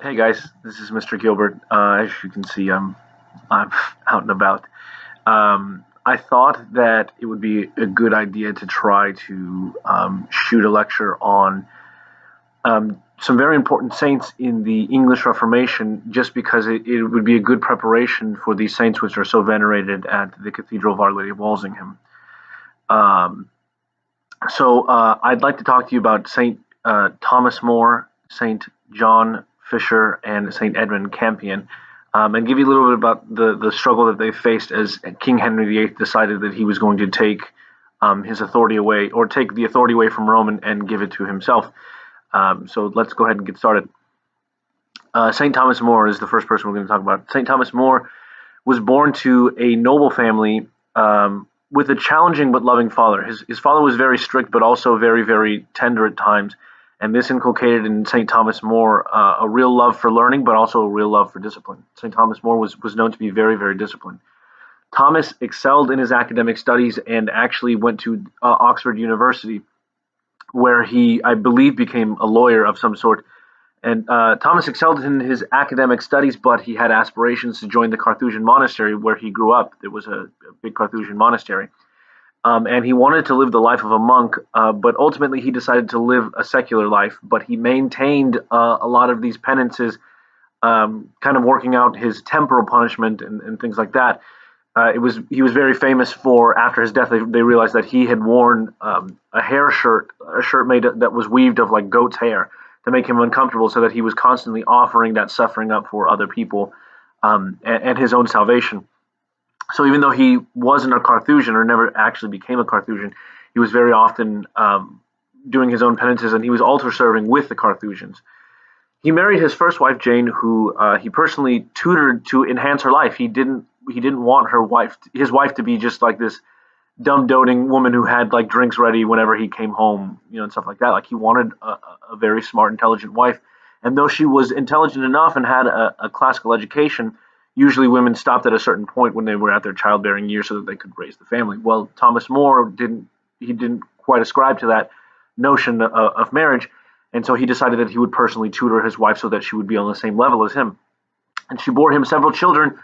Hey guys, this is Mr. Gilbert. As you can see, I'm out and about. I thought that it would be a good idea to try to shoot a lecture on some very important saints in the English Reformation, just because it would be a good preparation for these saints which are so venerated at the Cathedral of Our Lady of Walsingham. Um, I'd like to talk to you about Saint Thomas More, Saint John Fisher, and Saint Edmund Campion, and give you a little bit about the struggle that they faced as King Henry VIII decided that he was going to take his authority away, or take the authority away from Rome and give it to himself. So let's go ahead and get started. Saint Thomas More is the first person we're going to talk about. Saint Thomas More was born to a noble family with a challenging but loving father. His father was very strict, but also very, very tender at times. And this inculcated in St. Thomas More a real love for learning, but also a real love for discipline. St. Thomas More was known to be very, very disciplined. Thomas excelled in his academic studies and actually went to Oxford University, where he, I believe, became a lawyer of some sort. And Thomas excelled in his academic studies, but he had aspirations to join the Carthusian monastery where he grew up. There was a big Carthusian monastery. And he wanted to live the life of a monk, but ultimately he decided to live a secular life. But he maintained a lot of these penances, kind of working out his temporal punishment and things like that. He was very famous for, after his death, they realized that he had worn a hair shirt, a shirt made that was weaved of like goat's hair to make him uncomfortable, so that he was constantly offering that suffering up for other people, and his own salvation. So even though he wasn't a Carthusian, or never actually became a Carthusian, he was very often doing his own penances, and he was altar serving with the Carthusians. He married his first wife, Jane, who he personally tutored to enhance her life. He didn't want his wife to be just like this dumb doting woman who had like drinks ready whenever he came home, and stuff like that. Like, he wanted a very smart, intelligent wife. And though she was intelligent enough and had a classical education, usually women stopped at a certain point when they were at their childbearing years so that they could raise the family. Well, Thomas More didn't quite ascribe to that notion of marriage, and so he decided that he would personally tutor his wife so that she would be on the same level as him. And she bore him several children,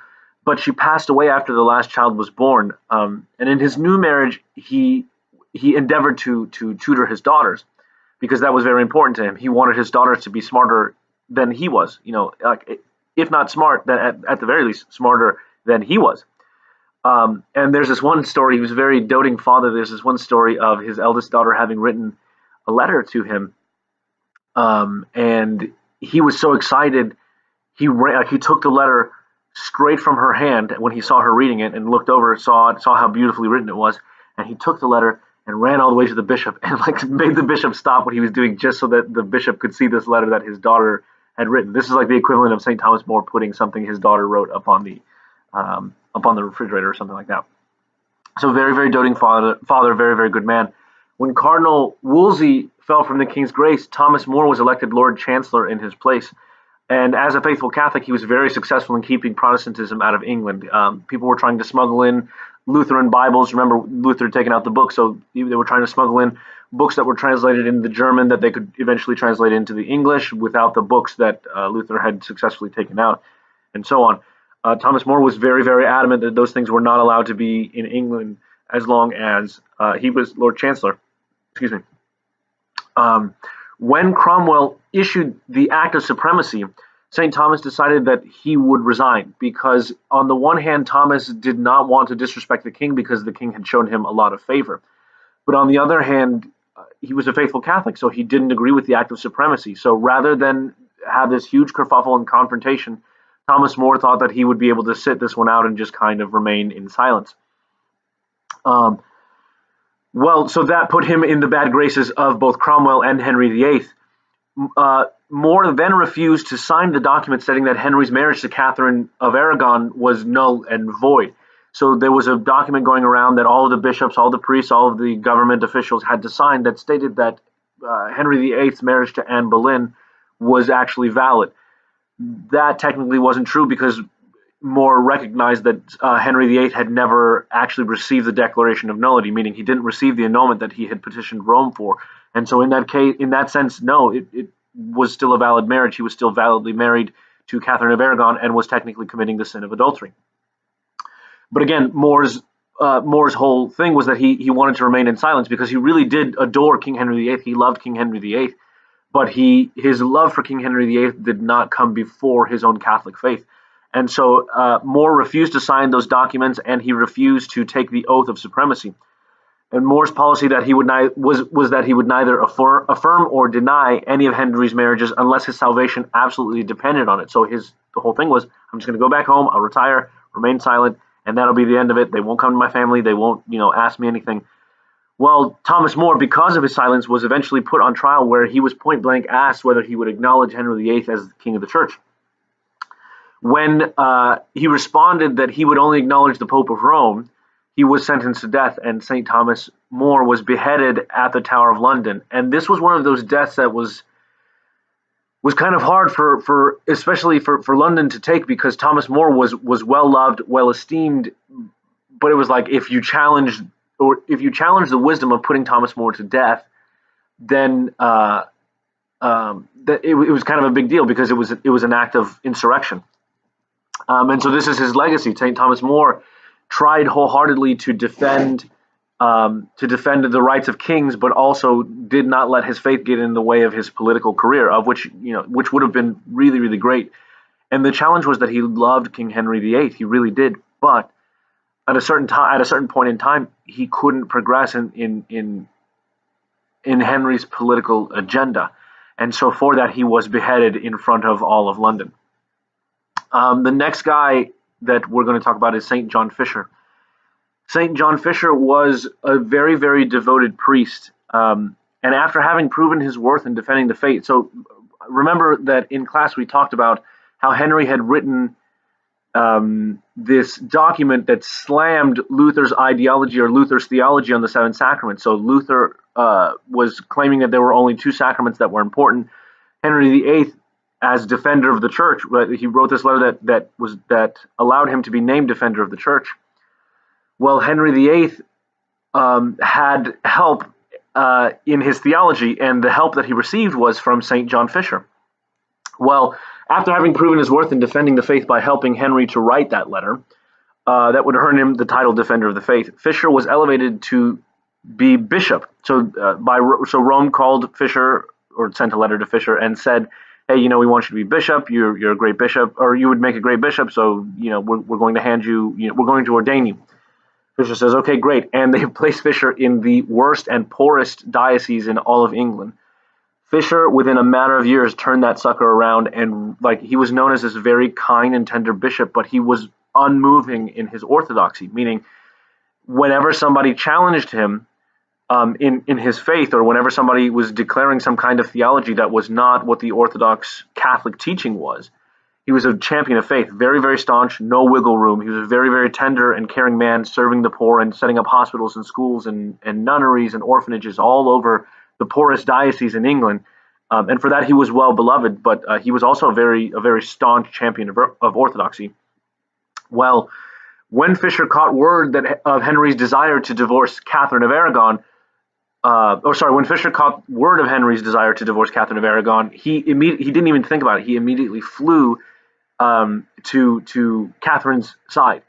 but she passed away after the last child was born. And in his new marriage, he endeavored to tutor his daughters, because that was very important to him. He wanted his daughters to be smarter than he was, like, if not smart, then at the very least smarter than he was. And there's this one story. He was a very doting father. There's this one story of his eldest daughter having written a letter to him, and he was so excited. He took the letter straight from her hand when he saw her reading it, and looked over, saw how beautifully written it was, and he took the letter and ran all the way to the bishop and like made the bishop stop what he was doing just so that the bishop could see this letter that his daughter had written. This is like the equivalent of St. Thomas More putting something his daughter wrote up on the refrigerator or something like that. So very, very doting father, very, very good man. When Cardinal Wolsey fell from the King's grace, Thomas More was elected Lord Chancellor in his place. And as a faithful Catholic, he was very successful in keeping Protestantism out of England. People were trying to smuggle in Lutheran Bibles. Remember, Luther had taken out the book, so they were trying to smuggle in books that were translated into the German that they could eventually translate into the English without the books that Luther had successfully taken out, and so on. Thomas More was very, very adamant that those things were not allowed to be in England as long as he was Lord Chancellor. Excuse me. When Cromwell issued the Act of Supremacy, St. Thomas decided that he would resign, because on the one hand, Thomas did not want to disrespect the king because the king had shown him a lot of favor. But on the other hand, he was a faithful Catholic, so he didn't agree with the Act of Supremacy. So rather than have this huge kerfuffle and confrontation, Thomas More thought that he would be able to sit this one out and just kind of remain in silence. So that put him in the bad graces of both Cromwell and Henry VIII. More then refused to sign the document stating that Henry's marriage to Catherine of Aragon was null and void. So there was a document going around that all of the bishops, all the priests, all of the government officials had to sign that stated that Henry VIII's marriage to Anne Boleyn was actually valid. That technically wasn't true, because More recognized that Henry VIII had never actually received the declaration of nullity, meaning he didn't receive the annulment that he had petitioned Rome for. And so in that case, in that sense, no, was still a valid marriage. He was still validly married to Catherine of Aragon and was technically committing the sin of adultery. But again, More's whole thing was that he wanted to remain in silence because he really did adore King Henry VIII. He loved King Henry VIII, but his love for King Henry VIII did not come before his own Catholic faith. And so More refused to sign those documents, and he refused to take the oath of supremacy. And More's policy that he would was that he would neither affirm or deny any of Henry's marriages unless his salvation absolutely depended on it. So the whole thing was, I'm just going to go back home, I'll retire, remain silent, and that'll be the end of it. They won't come to my family. They won't, ask me anything. Well, Thomas More, because of his silence, was eventually put on trial, where he was point blank asked whether he would acknowledge Henry VIII as the king of the church. When he responded that he would only acknowledge the Pope of Rome, he was sentenced to death, and St. Thomas More was beheaded at the Tower of London. And this was one of those deaths that was kind of hard especially for London to take, because Thomas More was well loved, well esteemed, but it was like, if you challenge the wisdom of putting Thomas More to death, then it was kind of a big deal, because it was an act of insurrection. And so this is his legacy. St. Thomas More tried wholeheartedly to defend the rights of kings, but also did not let his faith get in the way of his political career, of which would have been really, really great. And the challenge was that he loved King Henry VIII. He really did. But at a certain point in time, he couldn't progress in Henry's political agenda. And so for that, he was beheaded in front of all of London. The next guy that we're going to talk about is St. John Fisher. St. John Fisher was a very, very devoted priest. And after having proven his worth in defending the faith, so remember that in class we talked about how Henry had written this document that slammed Luther's ideology or Luther's theology on the seven sacraments. So Luther was claiming that there were only two sacraments that were important. Henry VIII, as defender of the church, he wrote this letter that allowed him to be named defender of the church. Well, Henry VIII had help in his theology, and the help that he received was from St. John Fisher. Well, after having proven his worth in defending the faith by helping Henry to write that letter, that would earn him the title Defender of the Faith, Fisher was elevated to be bishop. So Rome called Fisher, or sent a letter to Fisher, and said, hey, we want you to be bishop. You're a great bishop, or you would make a great bishop. So, we're going to hand you, we're going to ordain you. Fisher says, okay, great. And they placed Fisher in the worst and poorest diocese in all of England. Fisher, within a matter of years, turned that sucker around, and he was known as this very kind and tender bishop, but he was unmoving in his orthodoxy, meaning whenever somebody challenged him in his faith, or whenever somebody was declaring some kind of theology that was not what the Orthodox Catholic teaching was, he was a champion of faith, very, very staunch, no wiggle room. He was a very, very tender and caring man, serving the poor and setting up hospitals and schools and nunneries and orphanages all over the poorest diocese in England. And for that, he was well beloved, but he was also a very staunch champion of orthodoxy. Well, when Fisher caught word of Henry's desire to divorce Catherine of Aragon, when Fisher caught word of Henry's desire to divorce Catherine of Aragon, he didn't even think about it. He immediately flew to Catherine's side,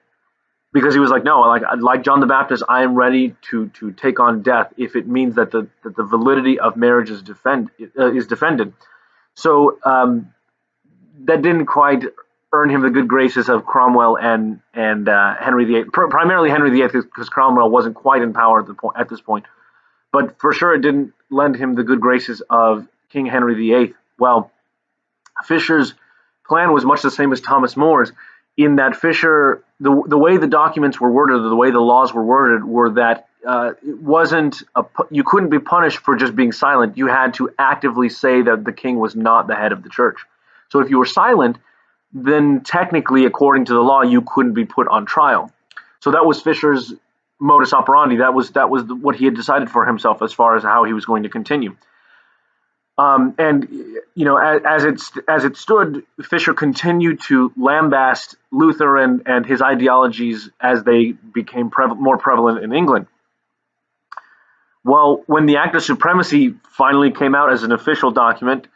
because he was like, no, like John the Baptist, I am ready to take on death if it means that the validity of marriage is defended. So that didn't quite earn him the good graces of Cromwell and Henry VIII. Primarily Henry VIII, because Cromwell wasn't quite in power at this point. But for sure, it didn't lend him the good graces of King Henry VIII. Well, Fisher's plan was much the same as Thomas More's, in that Fisher, the way the documents were worded, or the way the laws were worded, were that you couldn't be punished for just being silent. You had to actively say that the king was not the head of the church. So if you were silent, then technically, according to the law, you couldn't be put on trial. So that was Fisher's modus operandi. That was what he had decided for himself as far as how he was going to continue. As it stood, Fisher continued to lambast Luther and his ideologies as they became more prevalent in England. Well, when the Act of Supremacy finally came out as an official document,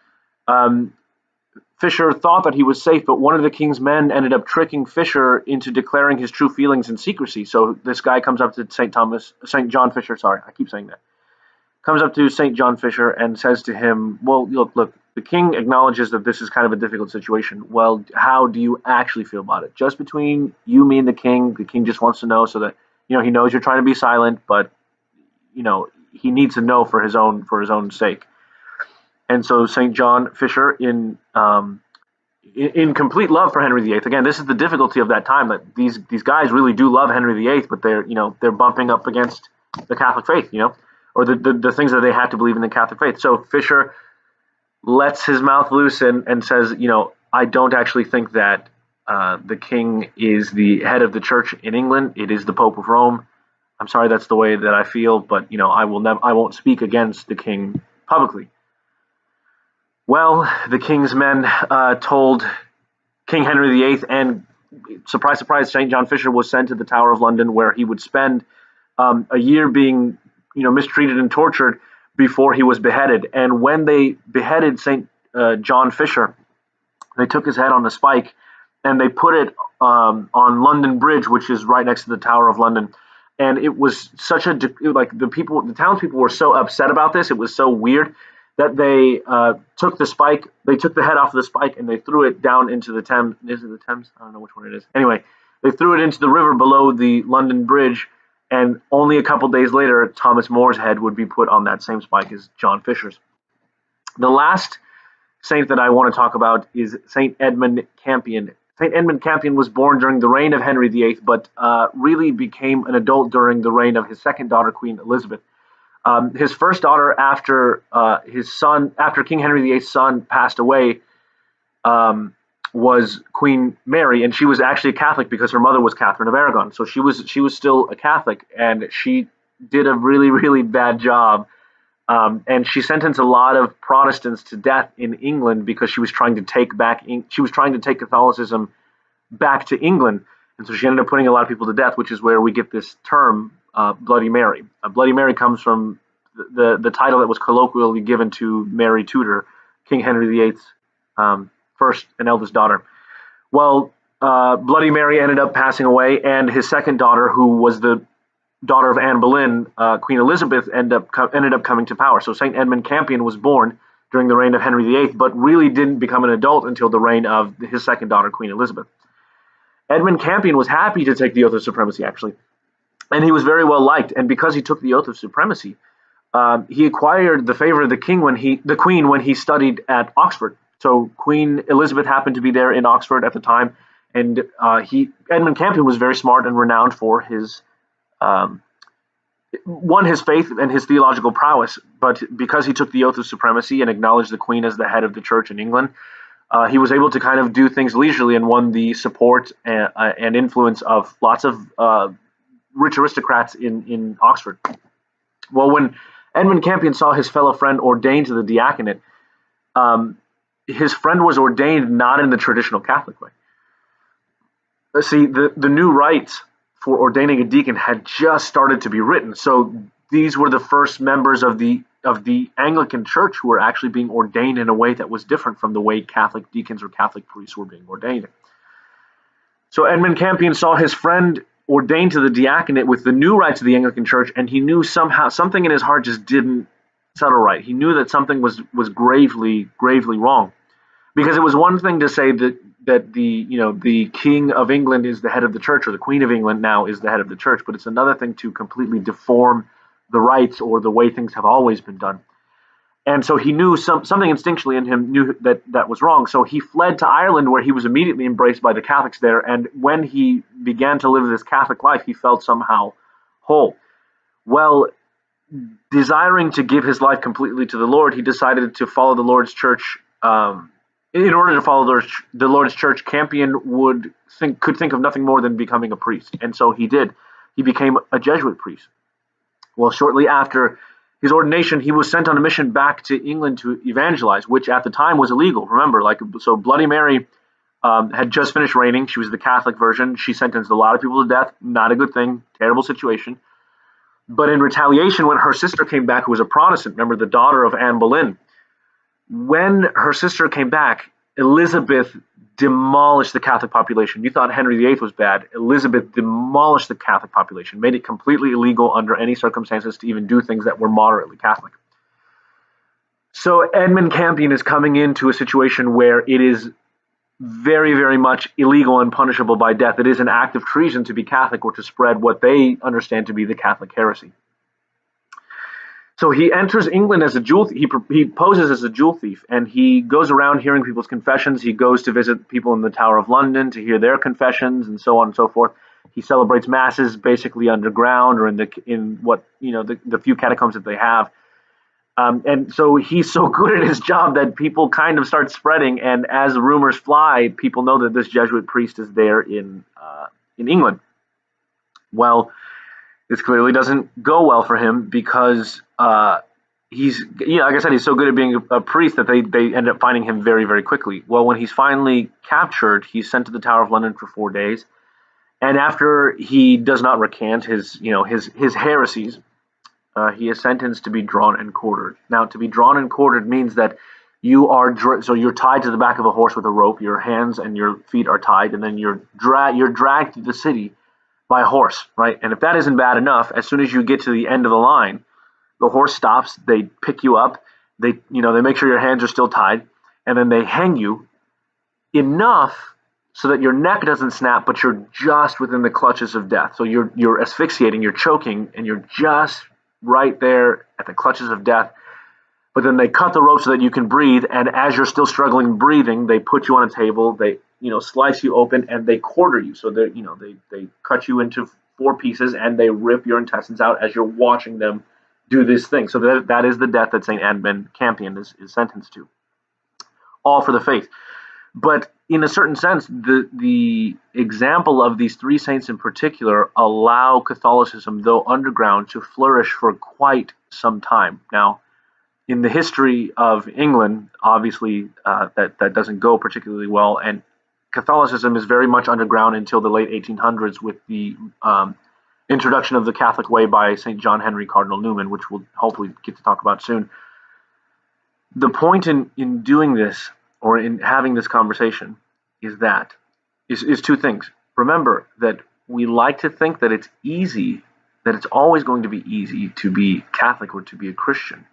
Um, Fisher thought that he was safe, but one of the king's men ended up tricking Fisher into declaring his true feelings in secrecy. So this guy comes up to St. John Fisher, sorry, I keep saying that, comes up to St. John Fisher and says to him, well, look, the king acknowledges that this is kind of a difficult situation. Well, how do you actually feel about it? Just between you, me, and the king just wants to know so that, he knows you're trying to be silent, but, he needs to know for his own sake. And so St. John Fisher, in complete love for Henry VIII. Again, this is the difficulty of that time, that these guys really do love Henry VIII, but they're bumping up against the Catholic faith, or the things that they had to believe in the Catholic faith. So Fisher lets his mouth loose and says, I don't actually think that the king is the head of the church in England. It is the Pope of Rome. I'm sorry, that's the way that I feel, but I won't speak against the king publicly. Well, the king's men told King Henry VIII, and surprise, surprise, St. John Fisher was sent to the Tower of London, where he would spend a year being, mistreated and tortured before he was beheaded. And when they beheaded St. John Fisher, they took his head on a spike and they put it on London Bridge, which is right next to the Tower of London. And it was such the townspeople were so upset about this. It was so weird that they took the head off of the spike and they threw it down into the Thames. Is it the Thames? I don't know which one it is. Anyway, they threw it into the river below the London Bridge, and only a couple days later, Thomas More's head would be put on that same spike as John Fisher's. The last saint that I want to talk about is St. Edmund Campion. St. Edmund Campion was born during the reign of Henry VIII, but really became an adult during the reign of his second daughter, Queen Elizabeth. His first daughter, after King Henry VIII's son passed away, was Queen Mary, and she was actually a Catholic because her mother was Catherine of Aragon. So she was still a Catholic, and she did a really, really bad job. And she sentenced a lot of Protestants to death in England because she was trying to take Catholicism back to England, and so she ended up putting a lot of people to death, which is where we get this term Bloody Mary. Bloody Mary comes from the title that was colloquially given to Mary Tudor, King Henry VIII's first and eldest daughter. Well, Bloody Mary ended up passing away, and his second daughter, who was the daughter of Anne Boleyn, Queen Elizabeth, ended up coming to power. So St. Edmund Campion was born during the reign of Henry VIII, but really didn't become an adult until the reign of his second daughter, Queen Elizabeth. Edmund Campion was happy to take the oath of supremacy, actually, and he was very well liked. And because he took the oath of supremacy, he acquired the favor of the Queen when he studied at Oxford. So Queen Elizabeth happened to be there in Oxford at the time, and Edmund Campion was very smart and renowned for his his faith and his theological prowess. But because he took the oath of supremacy and acknowledged the Queen as the head of the church in England, he was able to kind of do things leisurely and won the support and influence of lots of rich aristocrats in Oxford. Well, when Edmund Campion saw his fellow friend ordained to the diaconate, his friend was ordained not in the traditional Catholic way. See, the new rites for ordaining a deacon had just started to be written. So these were the first members of the Anglican Church who were actually being ordained in a way that was different from the way Catholic deacons or Catholic priests were being ordained. So Edmund Campion saw his friend ordained to the diaconate with the new rites of the Anglican Church, and he knew somehow something in his heart just didn't settle right. He knew that something was gravely wrong, because it was one thing to say that the King of England is the head of the church, or the Queen of England now is the head of the church, but it's another thing to completely deform the rites or the way things have always been done. And so he knew something instinctually in him knew that was wrong. So he fled to Ireland, where he was immediately embraced by the Catholics there. And when he began to live this Catholic life, he felt somehow whole. Well, desiring to give his life completely to the Lord, he decided to follow the Lord's church. In order to follow the Lord's church, Campion could think of nothing more than becoming a priest. And so he did. He became a Jesuit priest. Well, shortly after his ordination, he was sent on a mission back to England to evangelize, which at the time was illegal. Remember, so Bloody Mary had just finished reigning. She was the Catholic version. She sentenced a lot of people to death. Not a good thing. Terrible situation. But in retaliation, when her sister came back, who was a Protestant, remember, the daughter of Anne Boleyn, When her sister came back, Elizabeth demolished the Catholic population. You thought Henry VIII was bad. Elizabeth demolished the Catholic population, made it completely illegal under any circumstances to even do things that were moderately Catholic. So Edmund Campion is coming into a situation where it is very, very much illegal and punishable by death. It is an act of treason to be Catholic or to spread what they understand to be the Catholic heresy. So he enters England as a jewel. He poses as a jewel thief, and he goes around hearing people's confessions. He goes to visit people in the Tower of London to hear their confessions, and so on and so forth. He celebrates masses basically underground or in what the few catacombs that they have. And so he's so good at his job that people kind of start spreading. And as rumors fly, people know that this Jesuit priest is there in England. Well, this clearly doesn't go well for him because he's, like I said, he's so good at being a priest that they end up finding him very, very quickly. Well, when he's finally captured, he's sent to the Tower of London for 4 days. And after he does not recant his heresies, he is sentenced to be drawn and quartered. Now, to be drawn and quartered means that you're tied to the back of a horse with a rope. Your hands and your feet are tied, and then you're dragged through the city by a horse, right? And if that isn't bad enough, as soon as you get to the end of the line, the horse stops. They pick you up. They make sure your hands are still tied, and then they hang you enough so that your neck doesn't snap, but you're just within the clutches of death. So you're asphyxiating, you're choking, and you're just right there at the clutches of death. But then they cut the rope so that you can breathe, and as you're still struggling breathing, they put you on a table, they slice you open, and they quarter you. So they cut you into 4 pieces, and they rip your intestines out as you're watching them do this thing. So that is the death that St. Edmund Campion is sentenced to. All for the faith. But in a certain sense, the example of these 3 saints in particular allow Catholicism, though underground, to flourish for quite some time. Now, in the history of England, obviously that doesn't go particularly well, and Catholicism is very much underground until the late 1800s with the introduction of the Catholic way by St. John Henry Cardinal Newman, which we'll hopefully get to talk about soon. The point in doing this, or in having this conversation, is 2 things. Remember that we like to think that it's easy, that it's always going to be easy to be Catholic or to be a Christian.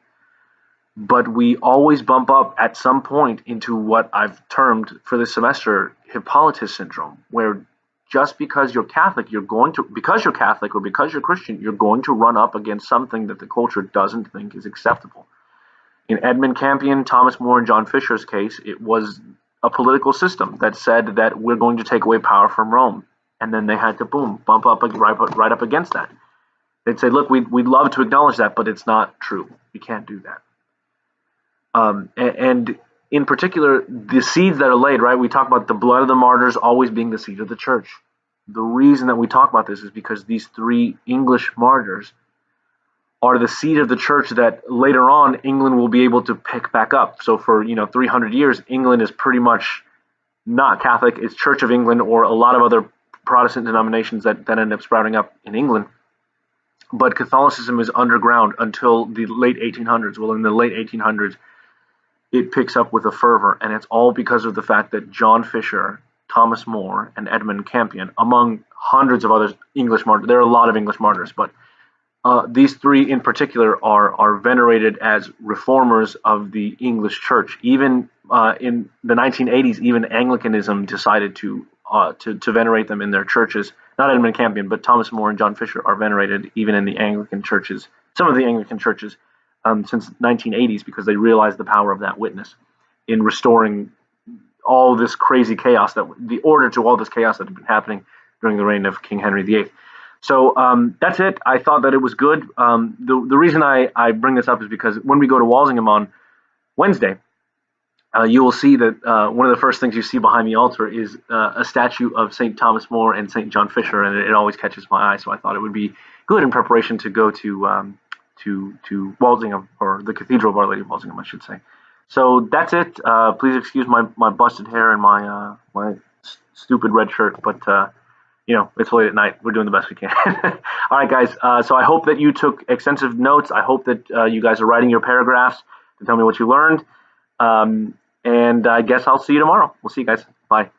But we always bump up at some point into what I've termed for this semester Hippolytus syndrome, where just because you're Catholic, because you're Catholic or because you're Christian, you're going to run up against something that the culture doesn't think is acceptable. In Edmund Campion, Thomas More, and John Fisher's case, it was a political system that said that we're going to take away power from Rome. And then they had to, bump up right up against that. They'd say, look, we'd love to acknowledge that, but it's not true. You can't do that. And in particular, the seeds that are laid, right? We talk about the blood of the martyrs always being the seed of the church. The reason that we talk about this is because these 3 English martyrs are the seed of the church that later on England will be able to pick back up. So for 300 years, England is pretty much not Catholic. It's Church of England or a lot of other Protestant denominations that end up sprouting up in England. But Catholicism is underground until the late 1800s. Well, in the late 1800s, it picks up with a fervor, and it's all because of the fact that John Fisher, Thomas More, and Edmund Campion, among hundreds of other English martyrs, there are a lot of English martyrs, but these 3 in particular are venerated as reformers of the English church. Even in the 1980s, even Anglicanism decided to venerate them in their churches. Not Edmund Campion, but Thomas More and John Fisher are venerated even in the Anglican churches, some of the Anglican churches, since 1980s, because they realized the power of that witness in restoring all this crazy chaos, the order to all this chaos that had been happening during the reign of King Henry VIII. So that's it. I thought that it was good. The reason I bring this up is because when we go to Walsingham on Wednesday, you will see that one of the first things you see behind the altar is a statue of St. Thomas More and St. John Fisher, and it always catches my eye. So I thought it would be good in preparation to go to Walsingham, or the Cathedral of Our Lady of Walsingham, I should say. So that's it. Please excuse my busted hair and my stupid red shirt, but it's late at night. We're doing the best we can. All right, guys. So I hope that you took extensive notes. I hope that you guys are writing your paragraphs to tell me what you learned. And I guess I'll see you tomorrow. We'll see you guys. Bye.